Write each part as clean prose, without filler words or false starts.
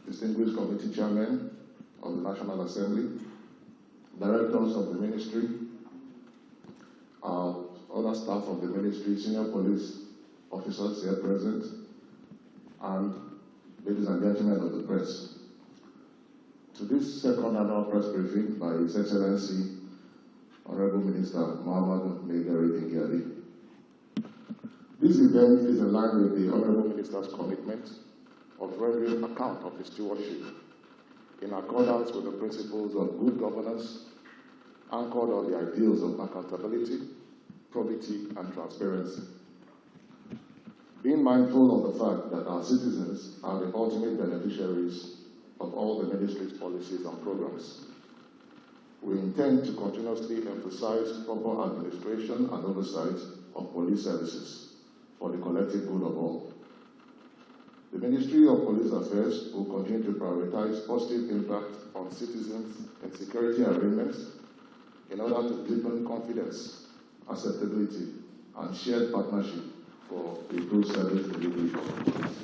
Distinguished committee chairmen of the National Assembly, directors of the ministry, other staff of the ministry, senior police officers here present, and ladies and gentlemen of the press. To this second annual press briefing by His Excellency Honorable Minister Muhammadu Megari Dingyadi. This event is in line with the Honorable Minister's commitment of rendering account of his stewardship in accordance with the principles of good governance anchored on the ideals of accountability, probity, and transparency. Being mindful of the fact that our citizens are the ultimate beneficiaries of all the ministry's policies and programs, we intend to continuously emphasize proper administration and oversight of police services for the collective good of all. The Ministry of Police Affairs will continue to prioritize positive impact on citizens and security arrangements in order to deepen confidence, acceptability, and shared partnership for improved service delivery for the police.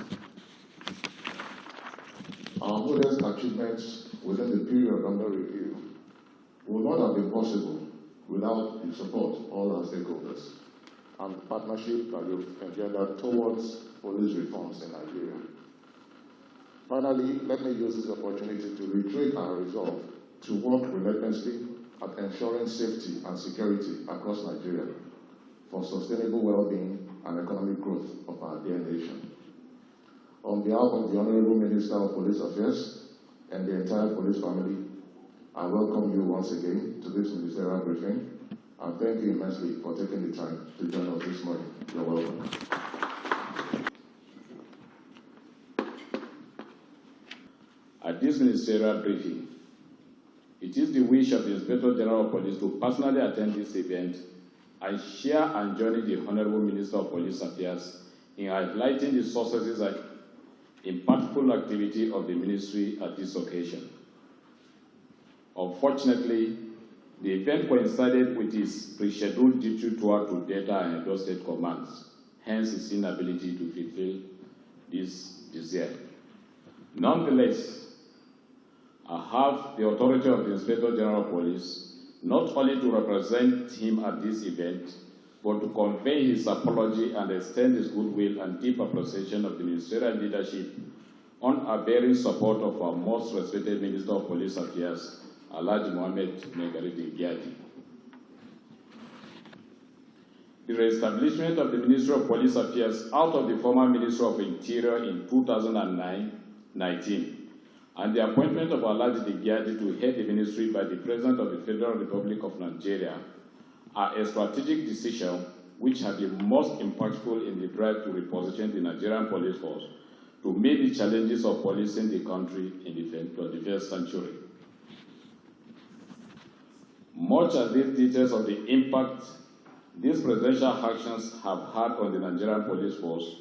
Our modest achievements within the period under review would not have been possible without the support of all our stakeholders and the partnership that we've engendered towards police reforms in Nigeria. Finally, let me use this opportunity to reiterate our resolve to work relentlessly at ensuring safety and security across Nigeria for sustainable well-being and economic growth of our dear nation. On behalf of the Honorable Minister of Police Affairs and the entire police family, I welcome you once again to this ministerial briefing, and thank you immensely for taking the time to join us this morning. You're welcome. At this ministerial briefing, it is the wish of the Inspector General of Police to personally attend this event and share and join the Honorable Minister of Police Affairs in highlighting the successes and impactful activity of the ministry at this occasion. Unfortunately, the event coincided with his pre-scheduled duty tour to Delta and Edo State commands, hence his inability to fulfill this year. Nonetheless, I have the authority of the Inspector General of Police not only to represent him at this event, but to convey his apology and extend his goodwill and deep appreciation of the ministerial leadership on unwavering support of our most respected Minister of Police Affairs, Alhaji Mohammed Megari Dingyadi. The re-establishment of the Ministry of Police Affairs out of the former Ministry of Interior in 2019, and the appointment of Alhaji Dingyadi to head the ministry by the President of the Federal Republic of Nigeria are a strategic decision which have been most impactful in the drive to reposition the Nigerian police force to meet the challenges of policing the country in the 21st century. Much as these details of the impact these presidential actions have had on the Nigerian police force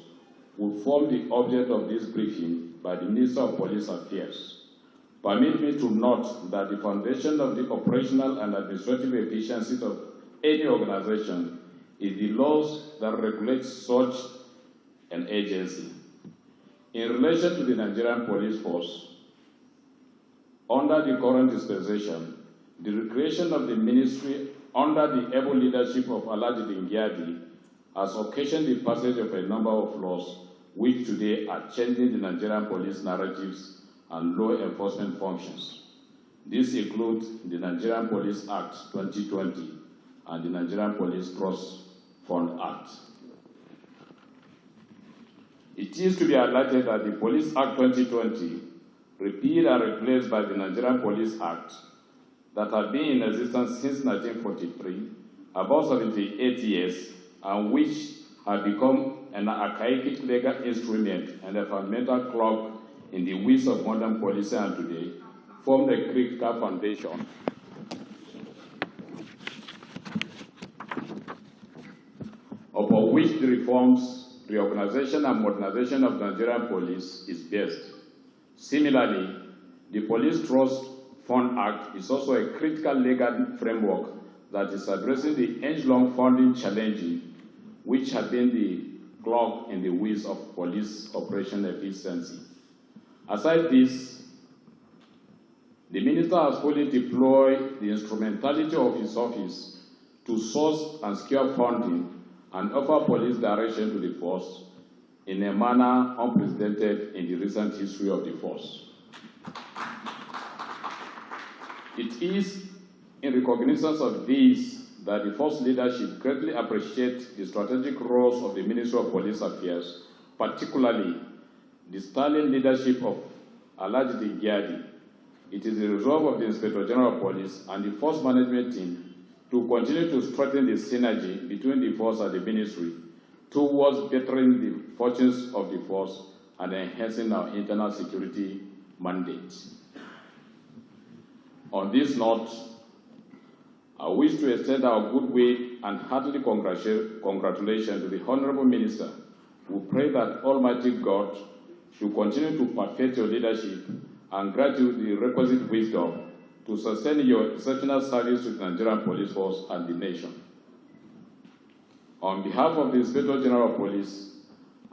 will form the object of this briefing by the Minister of Police Affairs, permit me to note that the foundation of the operational and administrative efficiency of any organization is the laws that regulate such an agency. In relation to the Nigerian police force, under the current dispensation, the recreation of the ministry under the able leadership of Alhaji Dingyadi has occasioned the passage of a number of laws which today are changing the Nigerian police narratives and law enforcement functions. This includes the Nigerian Police Act 2020 and the Nigerian Police Trust Fund Act. It is to be highlighted that the Police Act 2020, repealed and replaced by the Nigerian Police Act, that had been in existence since 1943, about 78 years, and which had become an archaic legal instrument and a fundamental clock in the wheels of modern policing and today, formed a critical foundation upon which the reforms, reorganization, and modernization of Nigerian police is based. Similarly, the Police Trust Fund Act is also a critical legal framework that is addressing the age-long funding challenge which have been the clog in the wheels of police operation efficiency. Aside this, the Minister has fully deployed the instrumentality of his office to source and secure funding and offer police direction to the force in a manner unprecedented in the recent history of the force. It is in recognition of this that the force leadership greatly appreciates the strategic roles of the Ministry of Police Affairs, particularly the sterling leadership of Alhaji Gyadi. It is the resolve of the Inspector General of Police and the force management team to continue to strengthen the synergy between the force and the ministry towards bettering the fortunes of the force and enhancing our internal security mandate. On this note, I wish to extend our goodwill and hearty congratulations to the Honorable Minister. We pray that Almighty God should continue to perfect your leadership and grant you the requisite wisdom to sustain your exceptional service to the Nigerian Police Force and the nation. On behalf of the Inspector General of Police,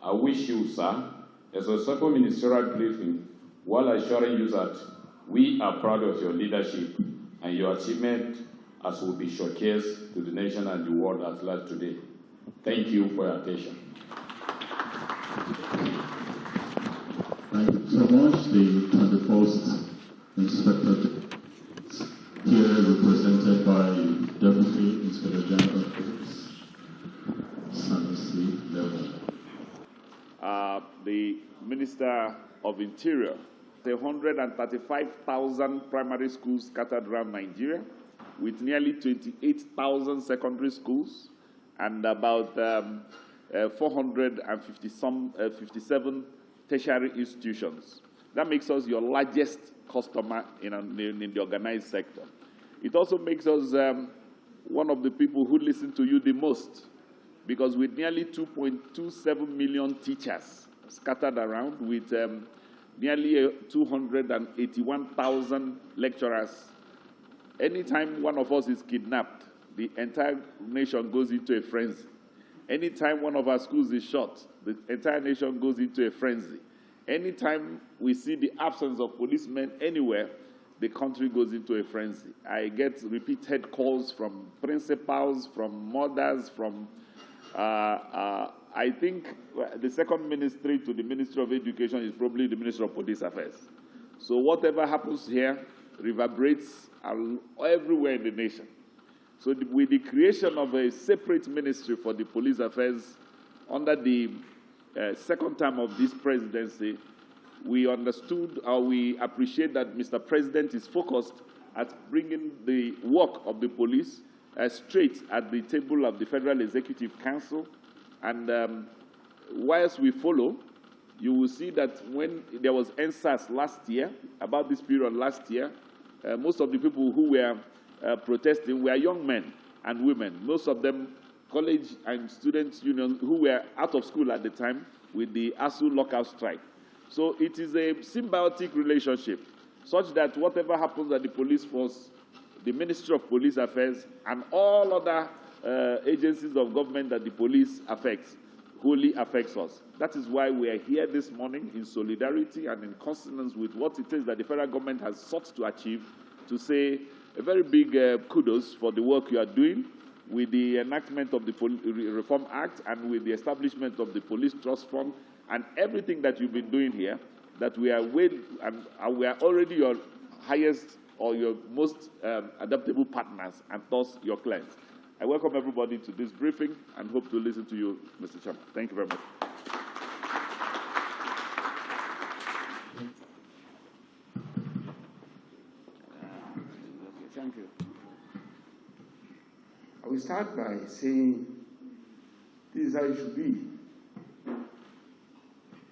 I wish you, sir, a successful ministerial briefing while assuring you that we are proud of your leadership and your achievement as will be showcased to the nation and the world at large today. Thank you for your attention. Thank you so much. The 21st Inspector here represented by Deputy Inspector General of Police, Sanusi Level. The Minister of Interior, 135,000 primary schools scattered around Nigeria, with nearly 28,000 secondary schools and about 457 tertiary institutions. That makes us your largest customer in the organized sector. It also makes us one of the people who listen to you the most, because with nearly 2.27 million teachers scattered around, with nearly 281,000 lecturers, anytime one of us is kidnapped, the entire nation goes into a frenzy. Anytime one of our schools is shot, the entire nation goes into a frenzy. Anytime we see the absence of policemen anywhere, the country goes into a frenzy. I get repeated calls from principals, from mothers, from, I think the second ministry to the Ministry of Education is probably the Ministry of Police Affairs. So whatever happens here reverberates everywhere in the nation. So with the creation of a separate ministry for the police affairs under the second term of this presidency, we understood or we appreciate that Mr. President is focused at bringing the work of the police straight at the table of the Federal Executive Council. And whilst we follow, you will see that when there was NSAS last year, about this period last year, most of the people who were protesting were young men and women, most of them college and students union who were out of school at the time with the ASU lockout strike. So it is a symbiotic relationship, such that whatever happens at the police force, the Ministry of Police Affairs, and all other agencies of government that the police affects, wholly affects us. That is why we are here this morning in solidarity and in consonance with what it is that the federal government has sought to achieve, to say a very big kudos for the work you are doing with the enactment of the Reform Act and with the establishment of the Police Trust Fund and everything that you've been doing here, that we are and we are already your highest or your most adaptable partners and thus your clients. I welcome everybody to this briefing and hope to listen to you, Mr. Chairman. Thank you very much. Thank you. I will start by saying this is how it should be.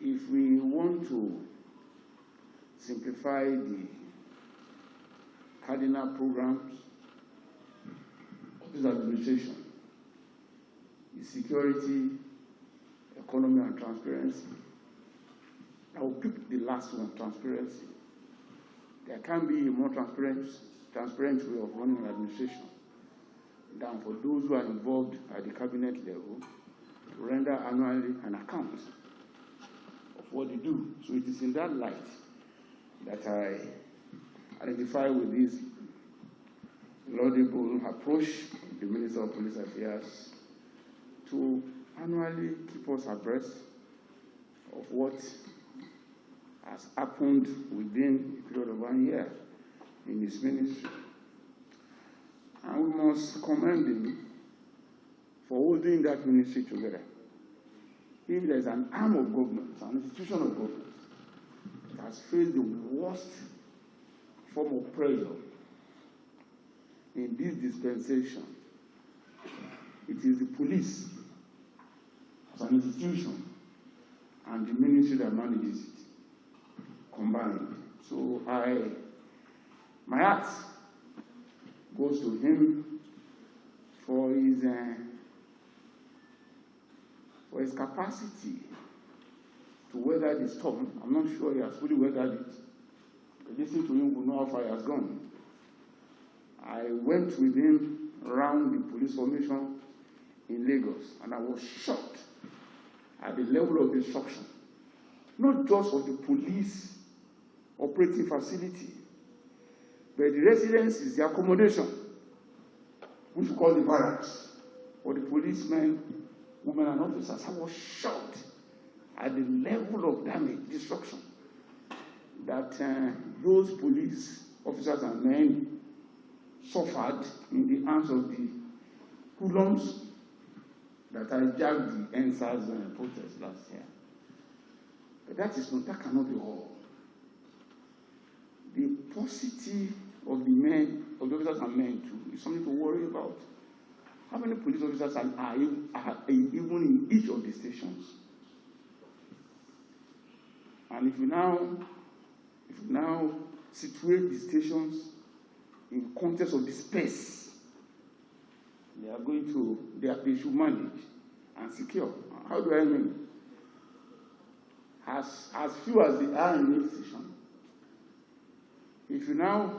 If we want to simplify the cardinal programs of this administration, is security, economy, and transparency. I will pick the last one, transparency. there can be a more transparent way of running an administration than for those who are involved at the cabinet level to render annually an account of what they do. So it is in that light that I identify with this laudable approach of the Minister of Police Affairs to annually keep us abreast of what has happened within a period of 1 year in his ministry. And we must commend him for holding that ministry together. If there's an arm of government, an institution of government, that has faced the worst form of pressure in this dispensation, it is the police as an institution and the ministry that manages it combined. So my heart goes to him for his capacity to weather the storm. I'm not sure he has fully weathered it. Listening to him, we know how far he has gone. I went with him around the police formation in Lagos, and I was shocked at the level of destruction, not just of the police operating facility, but the residences, the accommodation, which we call the barracks, for the policemen, women, and officers. I was shocked at the level of damage, destruction, that those police officers and men suffered in the hands of the hoodlums that hijacked the NSAS protest last year. But that cannot be all. The paucity of the officers and men too, is something to worry about. How many police officers are even in each of the stations? And if you now situate the stations in context of the space, they should manage and secure. How do I mean? As few as they are in each station, if you now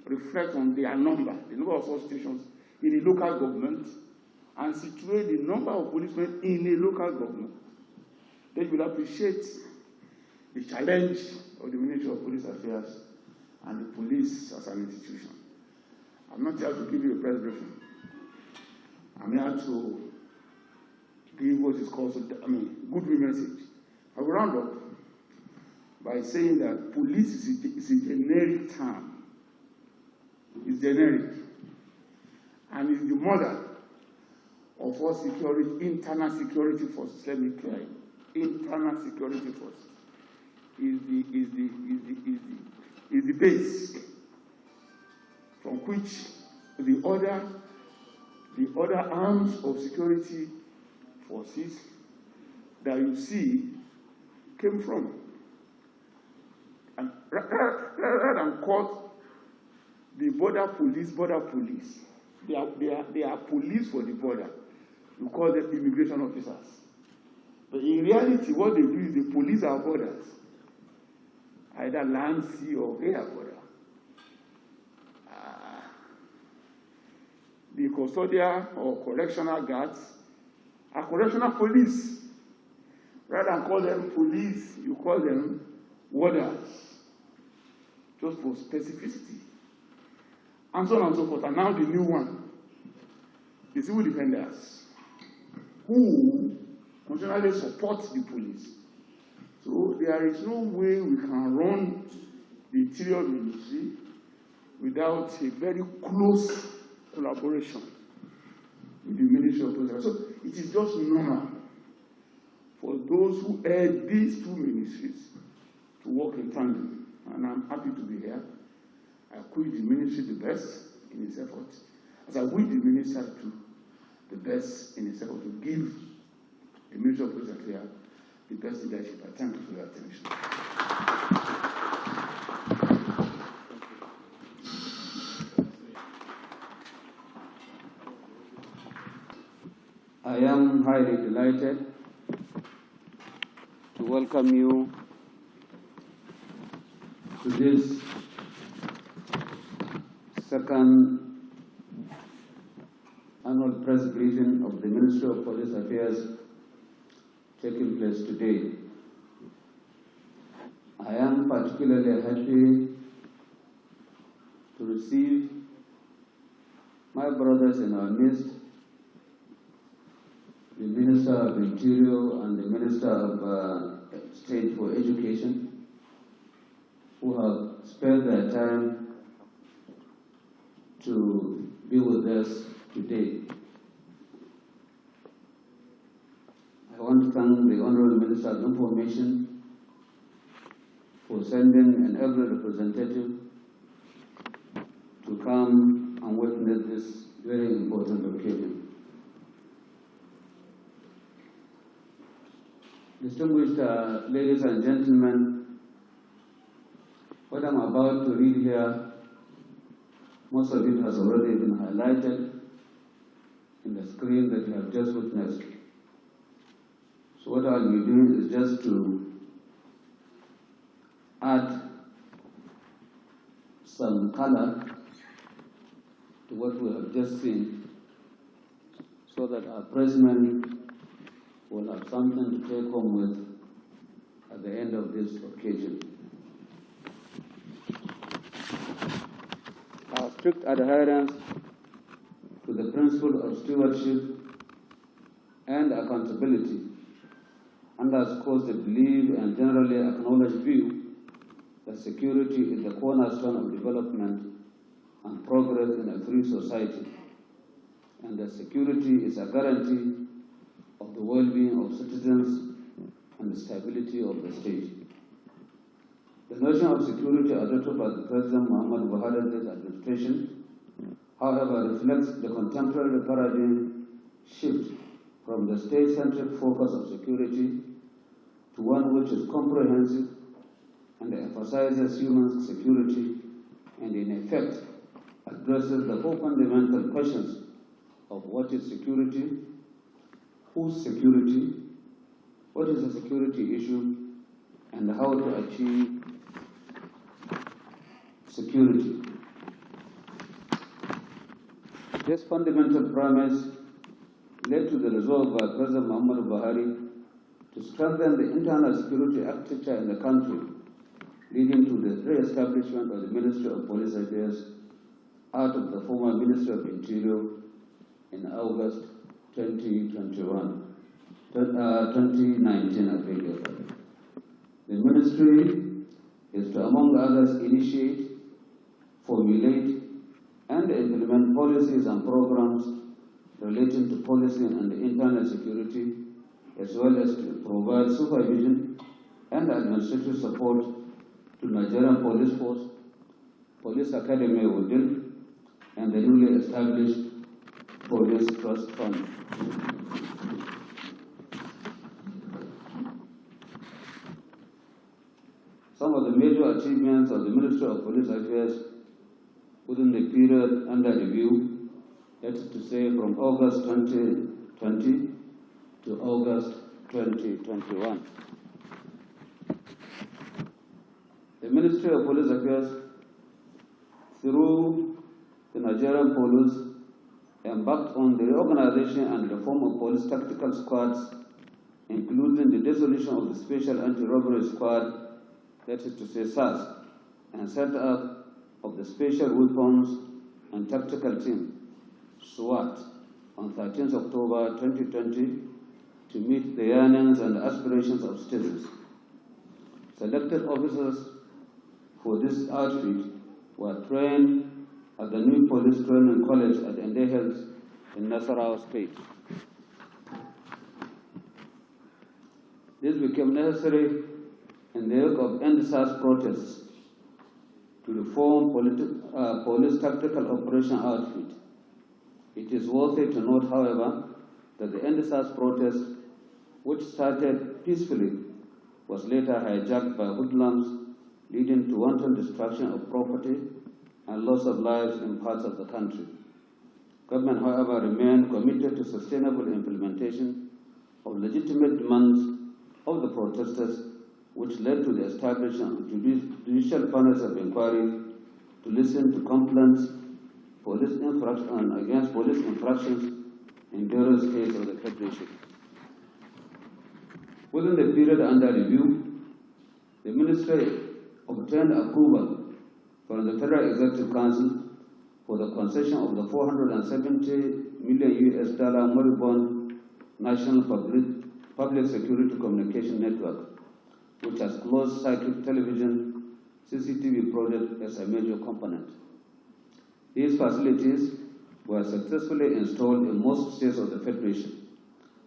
reflect on their number, the number of such stations in a local government, and situate the number of policemen in a local government, then you will appreciate the challenge of the Ministry of Police Affairs and the police as an institution. I'm not here to give you a press briefing. I'm here to give what is called, goodwill message. I will round up by saying that police is a generic term. It's generic. And it's the mother of all security, internal security forces. Let me clear it. Internal security forces is the base from which the other arms of security forces that you see came from. And rather than call the border police, they are police for the border. You call them immigration officers. But in reality, what they do is they police our borders, either land, sea, or air border. The custodial or correctional guards are correctional police. Rather than call them police, you call them warders, just for specificity. And so on and so forth. And now the new one, the civil defenders, who constitutionally support the police. So there is no way we can run the Interior Ministry without a very close collaboration with the Ministry of Police. So it is just normal for those who head these two ministries to work in tandem. And I'm happy to be here. I wish the ministry the best in its efforts, as I wish the minister to the best in its effort to give the Ministry of Police Affairs the best leadership. I thank you for your attention. I am highly delighted to welcome you to this second annual press briefing of the Ministry of Police Affairs taking place today. I am particularly happy to receive my brothers in our midst, the Minister of Interior and the Minister of State for Education, who have spared their time to be with us today. I want to thank the Honorable Minister of Information for sending an every representative to come and witness this very important occasion. Distinguished ladies and gentlemen, what I'm about to read here, most of it has already been highlighted in the screen that you have just witnessed. So what I'll be doing is just to add some color to what we have just seen, so that our pressmen will have something to take home with at the end of this occasion. Our strict adherence to the principle of stewardship and accountability underscores the belief and generally acknowledged view that security is the cornerstone of development and progress in a free society, and that security is a guarantee of the well-being of citizens and the stability of the state. The notion of security adopted by the President Muhammadu Buhari's administration, however, reflects the contemporary paradigm shift from the state-centric focus of security to one which is comprehensive and emphasizes human security and, in effect, addresses the four fundamental questions of what is security, whose security, what is a security issue, and how to achieve security. This fundamental premise led to the resolve by President Muhammadu Buhari to strengthen the internal security architecture in the country, leading to the re-establishment of the Ministry of Police Affairs out of the former Ministry of Interior in August 2019, I beg your pardon. The ministry is to, among others, initiate, formulate, and implement policies and programs relating to policy and internal security, as well as to provide supervision and administrative support to Nigerian Police Force, Police Academy Wudil, and the newly established Police Trust Fund. Some of the major achievements of the Ministry of Police Affairs within the period under review, that is to say from August 2020 to August 2021. The Ministry of Police Affairs, through the Nigerian Police, embarked on the reorganization and reform of police tactical squads, including the dissolution of the Special Anti-Robbery Squad, that is to say SAS, and set up of the Special Weapons and Tactical Team, SWAT, on 13th October 2020 to meet the yearnings and aspirations of citizens. Selected officers for this outfit were trained at the new police training college at Ende Hills in Nasarawa State. This became necessary in the wake of end-SARS protests to reform police tactical operation outfit. It is worthy to note, however, that the end-SARS protest, which started peacefully, was later hijacked by hoodlums, leading to wanton destruction of property and loss of lives in parts of the country. Government, however, remained committed to sustainable implementation of legitimate demands of the protesters, which led to the establishment of judicial panels of inquiry to listen to complaints against police infractions in various states of the Federation. Within the period under review, the Ministry obtained approval from the Federal Executive Council for the concession of the $470 million moribund National Public Security Communication Network, which has closed-circuit television CCTV project as a major component. These facilities were successfully installed in most states of the Federation,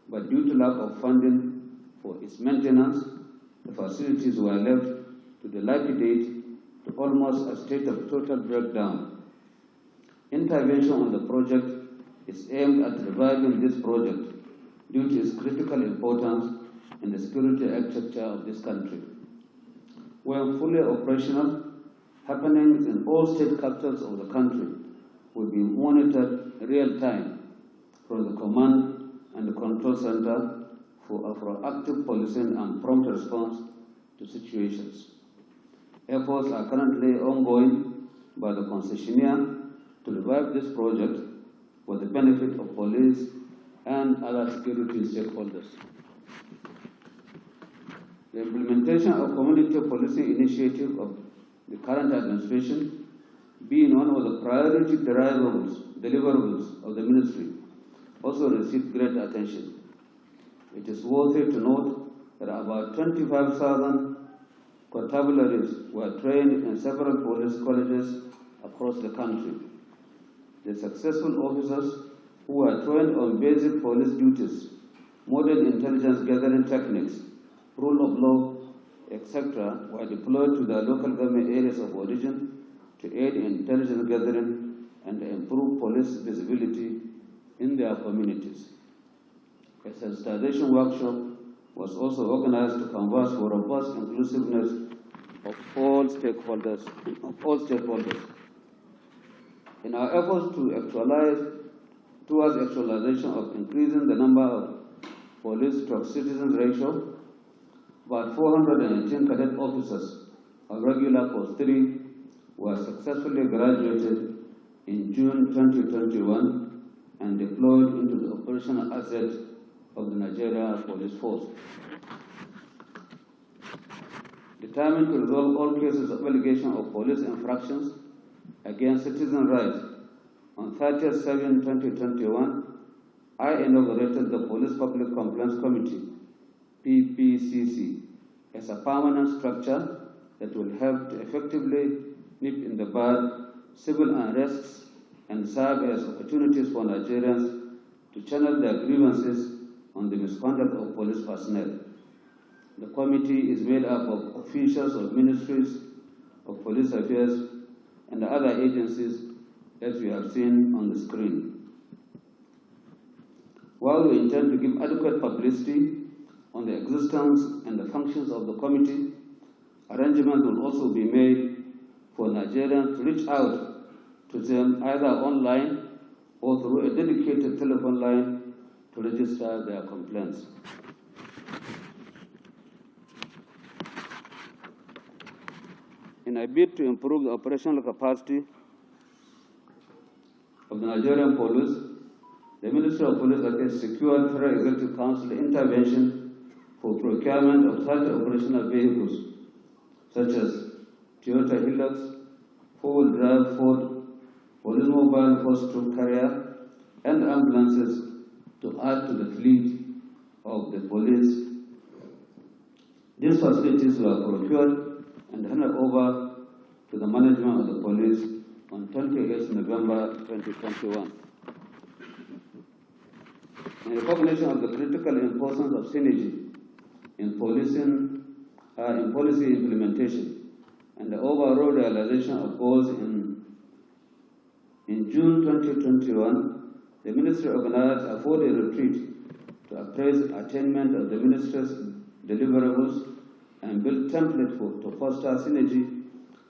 but due to lack of funding for its maintenance, the facilities were left to dilapidate to almost a state of total breakdown. Intervention on the project is aimed at reviving this project due to its critical importance in the security architecture of this country. When fully operational, happenings in all state capitals of the country will be monitored real time from the command and the control center for a proactive policing and prompt response to situations. Efforts are currently ongoing by the concessionaire to revive this project for the benefit of police and other security stakeholders. The implementation of community policing initiative of the current administration, being one of the priority deliverables of the ministry, also received great attention. It is worthy to note that about 25,000 constabularies were trained in several police colleges across the country. The successful officers who were trained on basic police duties, modern intelligence gathering techniques, rule of law, etc., were deployed to their local government areas of origin to aid in intelligence gathering and improve police visibility in their communities. A sensitization workshop was also organized to canvass for robust inclusiveness of all stakeholders. In our efforts towards actualization of increasing the number of police-to-citizens ratio, about 418 cadet officers of regular Post 3 were successfully graduated in June 2021 and deployed into the operational assets of the Nigeria Police Force. Determined to resolve all cases of allegation of police infractions against citizen rights, on 30th September 2021, I inaugurated the Police Public Complaints Committee, PPCC, as a permanent structure that will help to effectively nip in the bud civil unrests and serve as opportunities for Nigerians to channel their grievances on the misconduct of police personnel. The committee is made up of officials of ministries of police affairs and other agencies, as we have seen on the screen. While we intend to give adequate publicity on the existence and the functions of the committee, arrangements will also be made for Nigerians to reach out to them either online or through a dedicated telephone line to register their complaints. In a bid to improve the operational capacity of the Nigerian police, the Ministry of Police Affairs secured Federal Executive Council intervention for procurement of 30 operational vehicles, such as Toyota Hilux, four-wheel drive Ford, police mobile force-troop carrier, and ambulances to add to the fleet of the police. These facilities were procured and handed over to the management of the police on 28 November 2021. In recognition of the critical importance of synergy in policing, in policy implementation, and the overall realization of goals in June 2021, the Ministry organized a 4-day retreat to appraise attainment of the Ministry's deliverables and build templates to foster synergy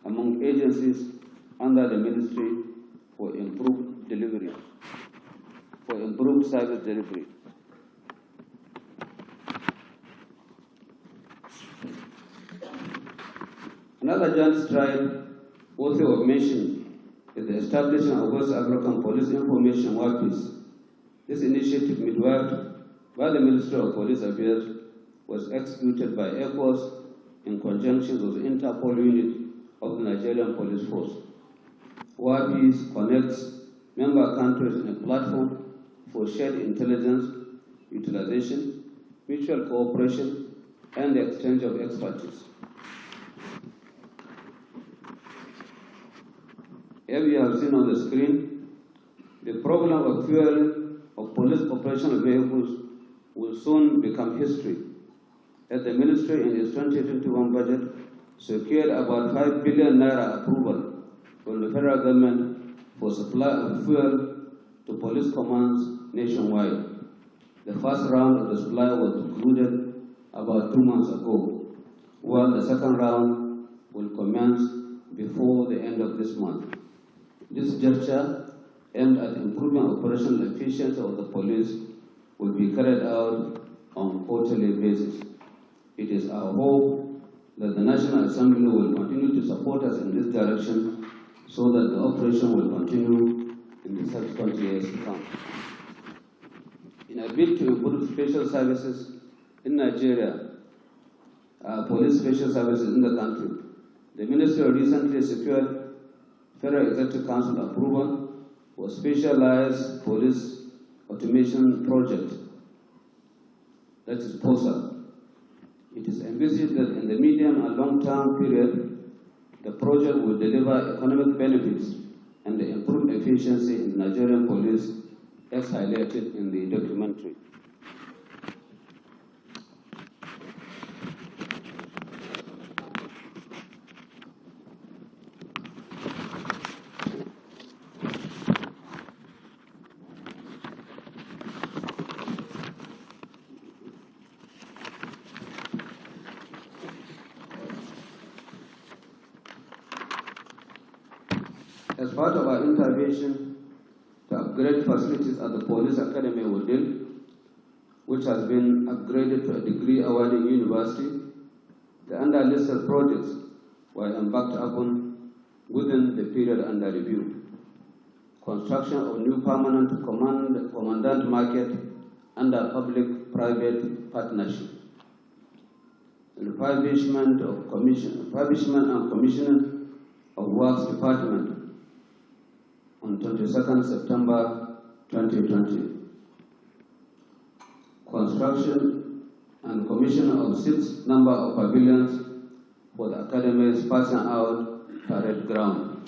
among agencies under the Ministry for improved delivery, for improved service delivery. Another giant stride worthy of mention is the establishment of West African Police Information WAPIS. This initiative, midwifed by the Ministry of Police Affairs, was executed by ECOWAS in conjunction with the Interpol unit of the Nigerian Police Force. WAPIS connects member countries in a platform for shared intelligence utilization, mutual cooperation, and the exchange of expertise. As you have seen on the screen, the problem of fuel of police operational vehicles will soon become history, as the ministry in its 2021 budget secured about 5 billion naira approval from the federal government for supply of fuel to police commands nationwide. The first round of the supply was concluded about 2 months ago, while the second round will commence before the end of this month. This gesture, aimed at improving operational efficiency of the police, will be carried out on a quarterly basis. It is our hope that the National Assembly will continue to support us in this direction so that the operation will continue in the subsequent years to come. In a bid to improve special services in Nigeria, police special services in the country, the Ministry recently secured Federal Executive Council approval for specialized police automation project, that is POSA. It is envisaged that in the medium and long-term period, the project will deliver economic benefits and improve efficiency in the Nigerian police, as highlighted in the documentary. As part of our intervention to upgrade facilities at the Police Academy Wudil, which has been upgraded to a degree-awarding university, the under-listed projects were embarked upon within the period under review. Construction of new permanent commandant market under public-private partnership. Refurbishment and commissioning of Works Department on 22nd September 2020. Construction and commissioning of 6 number of pavilions for the Academy's passing out parade ground.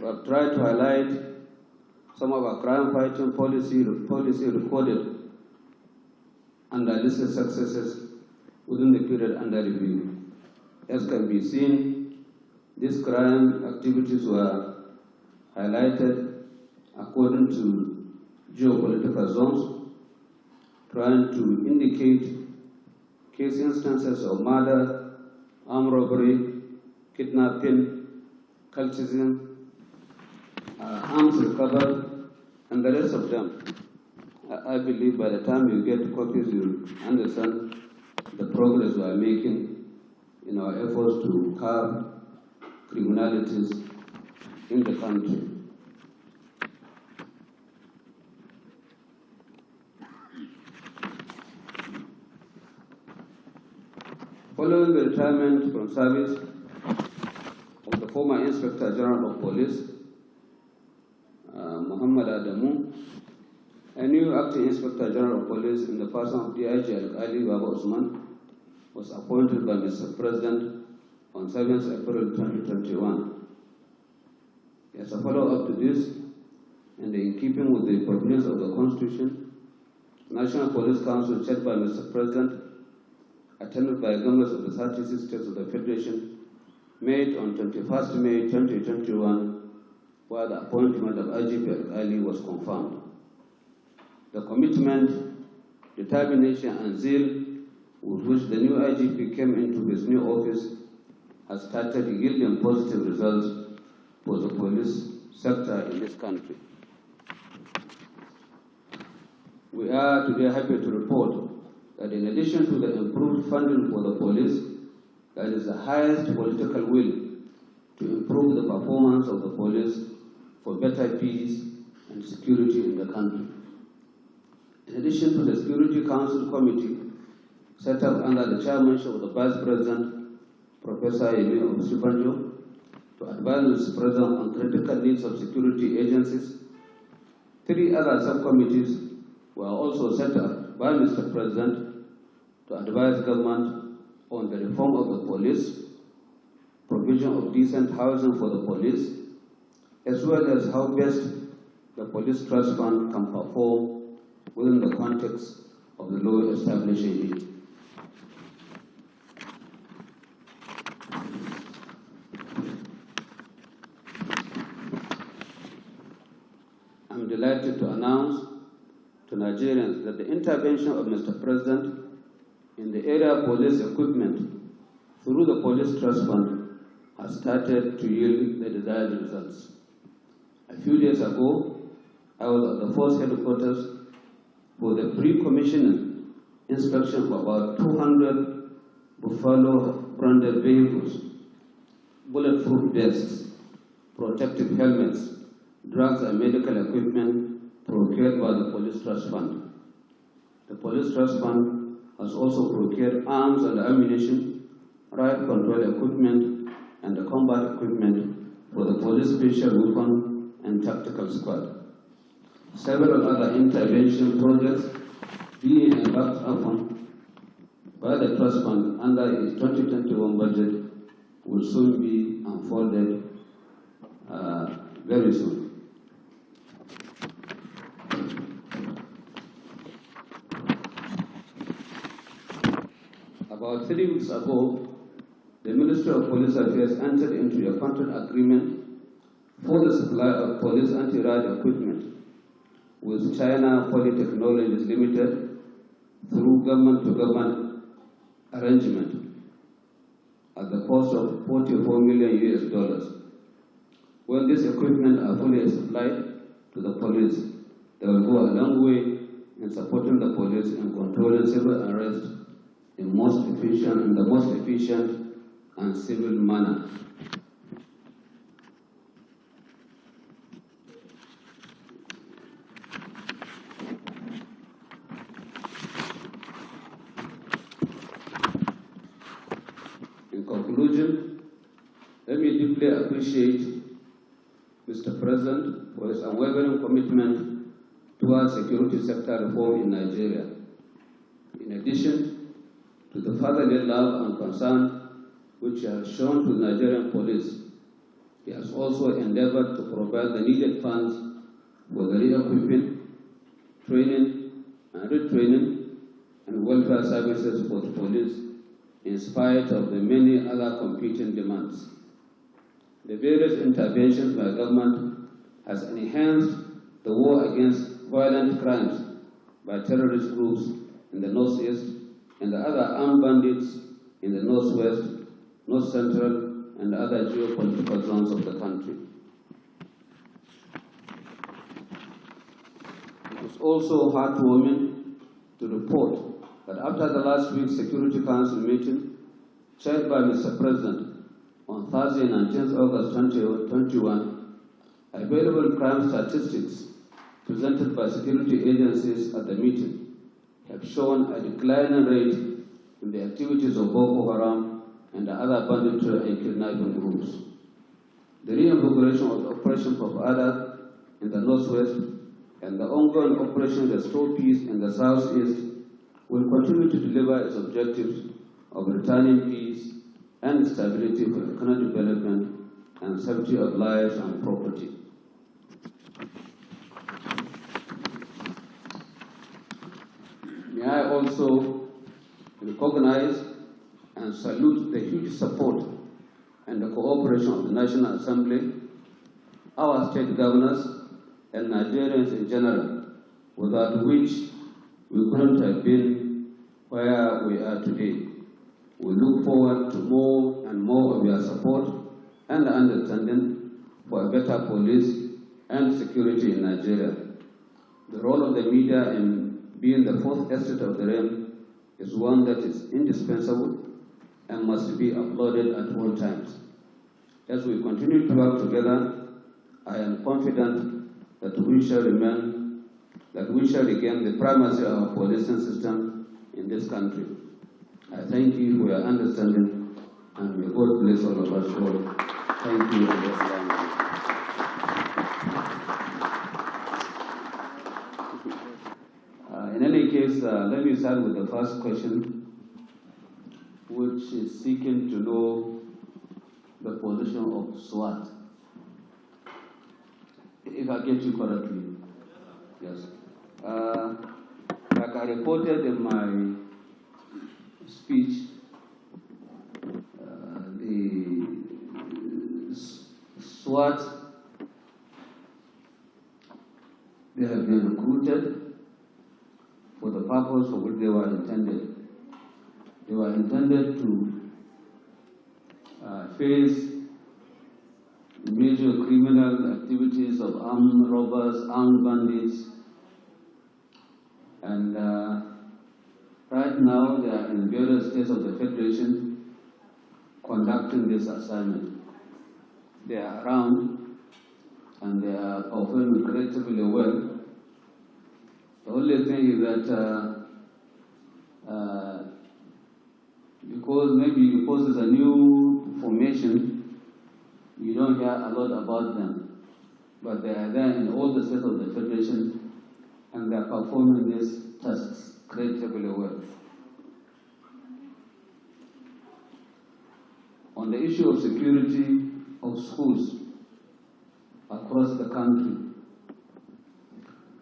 We have tried to highlight some of our crime-fighting policy recorded and listed successes within the period under review. As can be seen, these crime activities were highlighted according to geopolitical zones, trying to indicate case instances of murder, armed robbery, kidnapping, cultism, arms recovered, and the rest of them. I believe by the time you get copies, you'll understand the progress we are making in our efforts to curb criminalities in the country. Following the retirement from service of the former Inspector General of Police, Muhammad Adamu, a new acting Inspector General of Police in the person of DIG Ali Baba Usman was appointed by Mr. President on 7th April 2021. As a follow-up to this, and in keeping with the provisions of the Constitution, National Police Council, chaired by Mr. President, attended by governors of the 36 states of the Federation, made on 21st May 2021, where the appointment of IGP Ali was confirmed. The commitment, determination, and zeal with which the new IGP came into his new office has started yielding positive results for the police sector in this country. We are today happy to report that in addition to the improved funding for the police, there is the highest political will to improve the performance of the police for better peace and security in the country. In addition to the Security Council Committee set up under the chairmanship of the Vice President, Professor Yemi Osinbajo, to advise Mr. President on critical needs of security agencies, 3 other subcommittees were also set up by Mr. President to advise government on the reform of the police, provision of decent housing for the police, as well as how best the Police Trust Fund can perform within the context of the law establishing it. I'm delighted to announce to Nigerians that the intervention of Mr. President in the area of police equipment through the Police Trust Fund has started to yield the desired results. A few days ago, I was at the force headquarters for the pre-commissioning inspection of about 200 Buffalo branded vehicles, bulletproof vests, protective helmets, drugs and medical equipment procured by the Police Trust Fund. The Police Trust Fund has also procured arms and ammunition, riot control equipment, and the combat equipment for the Police Special Weapon and Tactical Squad. Several other intervention projects being embarked upon by the Trust Fund under its 2021 budget will soon be unfolded very soon. About 3 weeks ago, the Ministry of Police Affairs entered into a contract agreement for the supply of police anti-riot equipment with China Polytechnologies Limited through government-to-government arrangement at the cost of $44 million. When this equipment are fully supplied to the police, they will go a long way in supporting the police in controlling civil unrest in the most efficient and civil manner. In conclusion, let me deeply appreciate Mr. President for his unwavering commitment towards security sector reform in Nigeria. In addition to the fatherly love and concern which he has shown to the Nigerian police, he has also endeavored to provide the needed funds for the re-equipping, training and retraining and welfare services for the police in spite of the many other competing demands. The various interventions by government has enhanced the war against violent crimes by terrorist groups in the northeast and the other armed bandits in the northwest, north central, and other geopolitical zones of the country. It is also heartwarming to report that after the last week's Security Council meeting, chaired by Mr. President on Thursday, 19th August 2021, available crime statistics presented by security agencies at the meeting have shown a declining rate in the activities of Boko Haram and the other banditry and kidnapping groups. The reinvigoration of the Operation Propaganda in the northwest and the ongoing Operation Restore Peace in the southeast will continue to deliver its objectives of returning peace and stability for economic development and safety of lives and property. May I also recognize and salute the huge support and the cooperation of the National Assembly, our state governors, and Nigerians in general, without which we couldn't have been where we are today. We look forward to more and more of your support and understanding for a better police and security in Nigeria. The role of the media in being the fourth estate of the realm is one that is indispensable and must be applauded at all times. As we continue to work together, I am confident that we shall regain the primacy of our policing system in this country. I thank you for your understanding, and may God bless all of us all. Thank you. In any case, let me start with the first question, which is seeking to know the position of SWAT. If I get you correctly. Yes. Like I reported in my speech, the SWAT, they have been recruited for the purpose for which they were intended. They were intended to face major criminal activities of armed robbers, armed bandits, and right now they are in various states of the Federation conducting this assignment. They are around and they are performing incredibly well. The only thing is that because it's a new formation, you don't hear a lot about them. But they are there in all the states of the Federation and they are performing these tasks incredibly well. On the issue of security of schools across the country,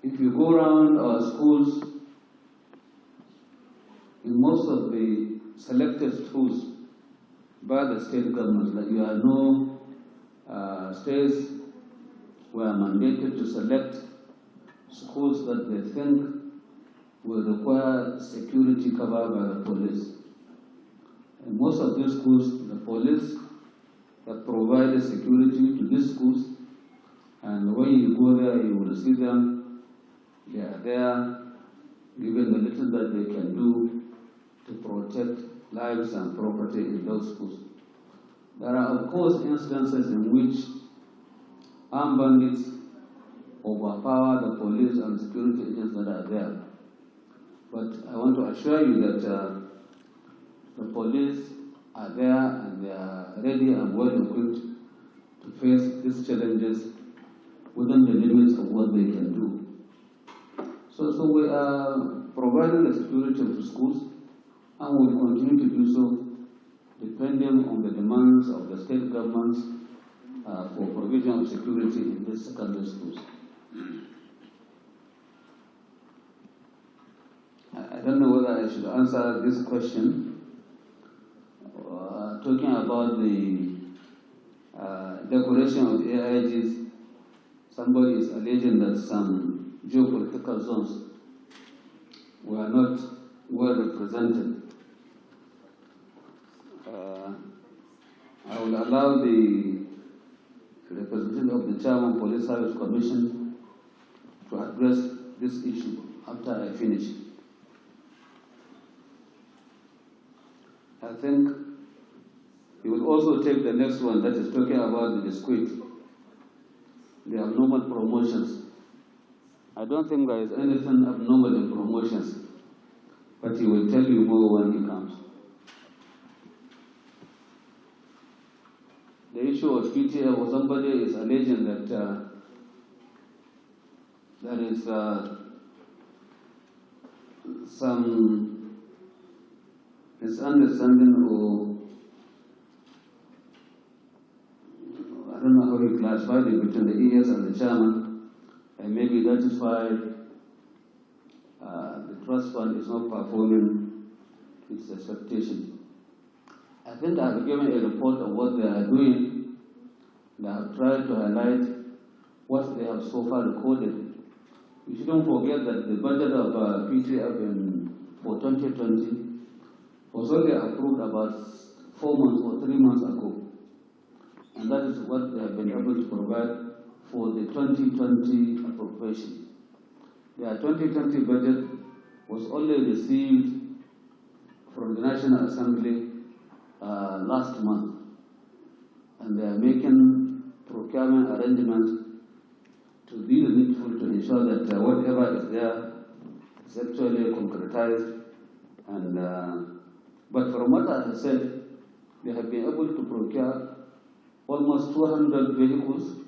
if you go around our schools, in most of the selected schools by the state governments, like you are no states were mandated to select schools that they think will require security covered by the police. In most of these schools, the police have provided security to these schools, and when you go there, you will see them. They are there, given the little that they can do to protect lives and property in those schools. There are, of course, instances in which armed bandits overpower the police and security agents that are there. But I want to assure you that the police are there and they are ready and well equipped to face these challenges within the limits of what they can do. So we are providing the security to schools and will continue to do so depending on the demands of the state governments for provision of security in these secondary schools. I don't know whether I should answer this question. Talking about the decoration of AIGs, somebody is alleging that some geopolitical zones were not well represented. I will allow the representative of the Chairman Police Service Commission to address this issue after I finish. I think he will also take the next one that is talking about the discrete, the abnormal promotions. I don't think there is anything abnormal in promotions, but he will tell you more when he comes. The issue of PTF, or somebody is alleging that there is some misunderstanding, or I don't know how we classify it, between the ES and the chairman, and maybe that is why the trust fund is not performing its expectation. I think I have given a report of what they are doing, and I have tried to highlight what they have so far recorded. You shouldn't forget that the budget of PTF for 2020 was only approved about 4 months or 3 months ago. And that is what they have been able to provide for the 2020 appropriation. Their 2020 budget was only received from the National Assembly last month, and they are making procurement arrangements to be needful to ensure that whatever is there is actually concretized. And but from what I have said, they have been able to procure almost 200 vehicles.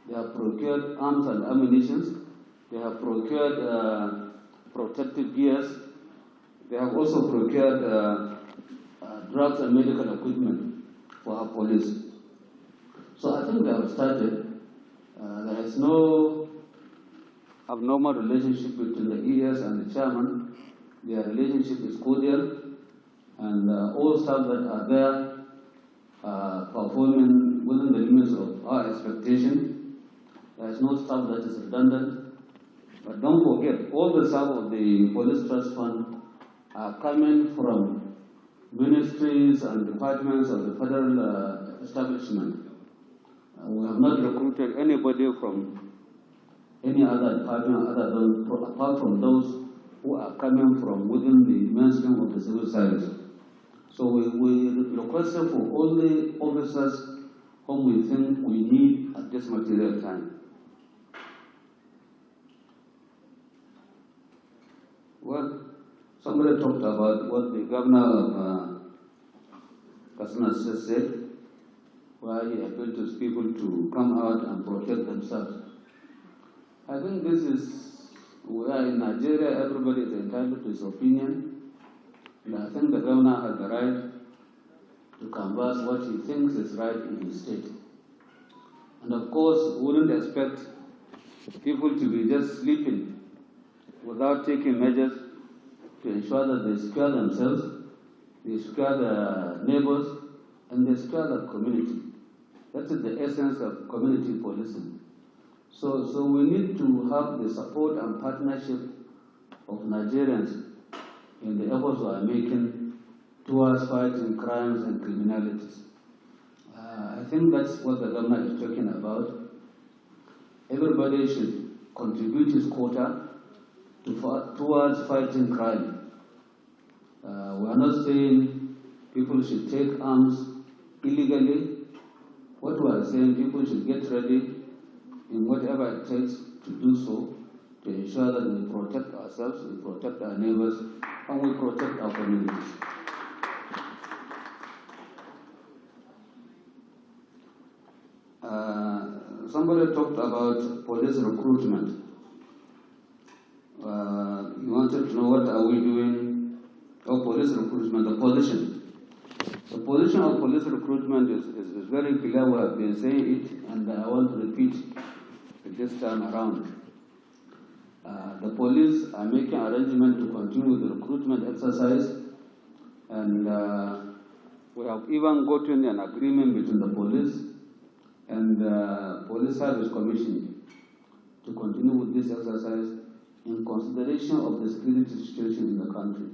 They have procured arms and ammunition. They have procured protective gears. They have also procured drugs and medical equipment for our police. So I think they have started. There is no abnormal relationship between the ES and the chairman. Their relationship is cordial, and all staff that are there performing within the limits of our expectation. There is no staff that is redundant. But don't forget, all the staff of the Police Trust Fund are coming from ministries and departments of the federal establishment. We have not recruited anybody from any other department apart from those who are coming from within the mainstream of the civil service. So we requested for all the officers whom we think we need at this material time. Well, somebody talked about what the governor of Katsina said, where he appealed to people to come out and protect themselves. I think this is where in Nigeria everybody is entitled to his opinion, and I think the governor has the right to canvass what he thinks is right in his state. And of course, we wouldn't expect people to be just sleeping without taking measures to ensure that they secure themselves, they secure their neighbors, and they secure the community. That is the essence of community policing. So we need to have the support and partnership of Nigerians in the efforts we are making towards fighting crimes and criminalities. I think that's what the government is talking about. Everybody should contribute his quota towards fighting crime. We are not saying people should take arms illegally. What we are saying, people should get ready in whatever it takes to do so, to ensure that we protect ourselves, we protect our neighbors, and we protect our communities. Somebody talked about police recruitment. You wanted to know what are we doing? Police recruitment, the position. The position of police recruitment is very clear. We have been saying it, and I want to repeat it this time around. The police are making arrangements to continue with the recruitment exercise, and we have even gotten an agreement between the police and the Police Service Commission to continue with this exercise in consideration of the security situation in the country.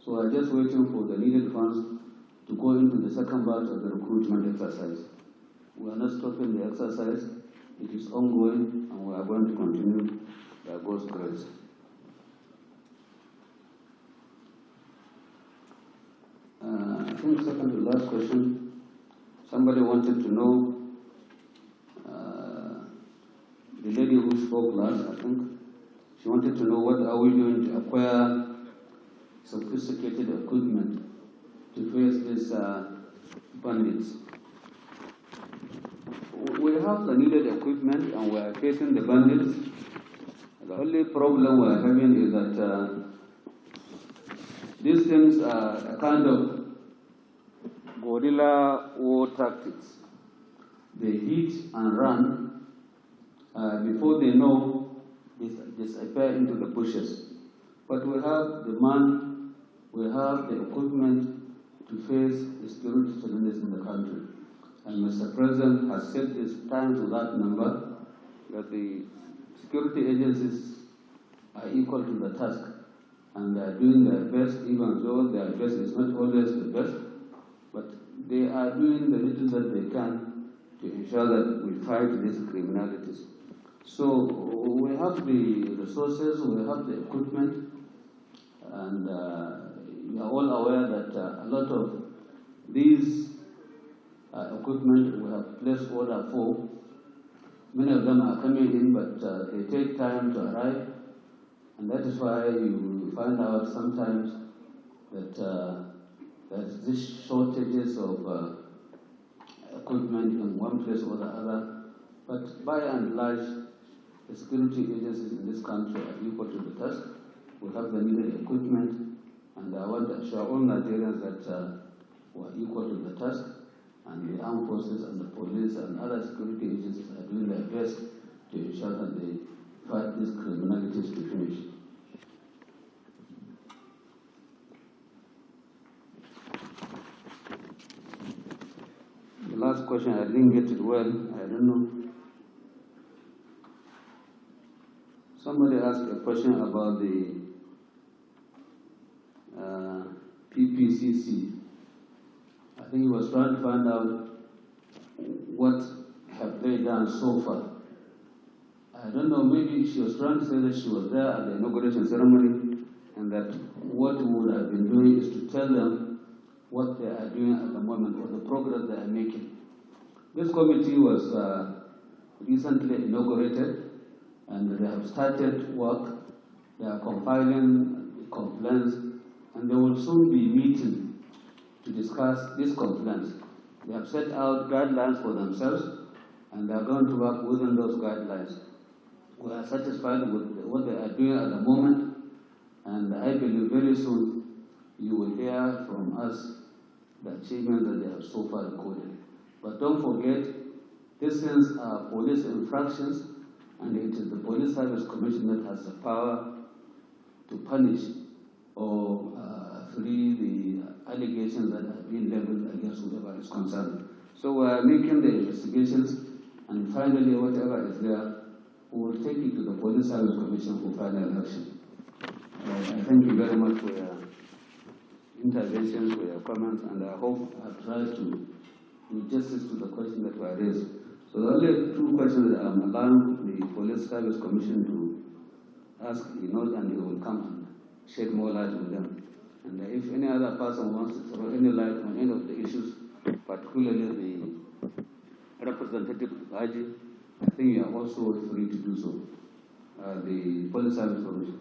So we are just waiting for the needed funds to go into the second part of the recruitment exercise. We are not stopping the exercise. It is ongoing, and we are going to continue by God's grace. I think second to last question, somebody wanted to know, the lady who spoke last, I think, she wanted to know what are we doing to acquire sophisticated equipment to face these bandits. We have the needed equipment and we are facing the bandits. The only problem we are having is that these things are a kind of guerrilla war tactics. They hit and run before they know, they disappear into the bushes. But we have the man, we have the equipment to face the security challenges in the country. And Mr. President has said this times without number that the security agencies are equal to the task and they are doing their best, even though their best is not always the best, but they are doing the little that they can to ensure that we fight these criminalities. So we have the resources, we have the equipment, and we are all aware that a lot of these equipment we have placed order for. Many of them are coming in, but they take time to arrive, and that is why you find out sometimes that there's these shortages of equipment in one place or the other. But by and large, the security agencies in this country are equal to the task. We have the needed equipment, and I want to assure all Nigerians that we are equal to the task, and the armed forces and the police and other security agencies are doing their best to ensure that they fight these criminalities to finish. The last question, I didn't get it well, I don't know. Somebody asked a question about the PPCC. I think he was trying to find out what have they done so far. I don't know, maybe she was trying to say that she was there at the inauguration ceremony and that what we would have been doing is to tell them what they are doing at the moment or the progress they are making. This committee was recently inaugurated and they have started work. They are compiling complaints and they will soon be meeting to discuss these complaints. They have set out guidelines for themselves and they are going to work within those guidelines. We are satisfied with what they are doing at the moment, and I believe very soon you will hear from us the achievements that they have so far recorded. But don't forget, these things are police infractions, and it is the Police Service Commission that has the power to punish or free the allegations that have been leveled against whoever is concerned. So we are making the investigations, and finally, whatever is there, we will take it to the Police Service Commission for final action. I thank you very much for your interventions, for your comments, and I hope I have tried to do justice to the questions that were raised. So the only two questions that I'm allowing the Police Service Commission to ask, and he will come and shed more light on them. And if any other person wants to throw any light on any of the issues, particularly the representative Haji, I think you are also free to do so. The Police Service Commission.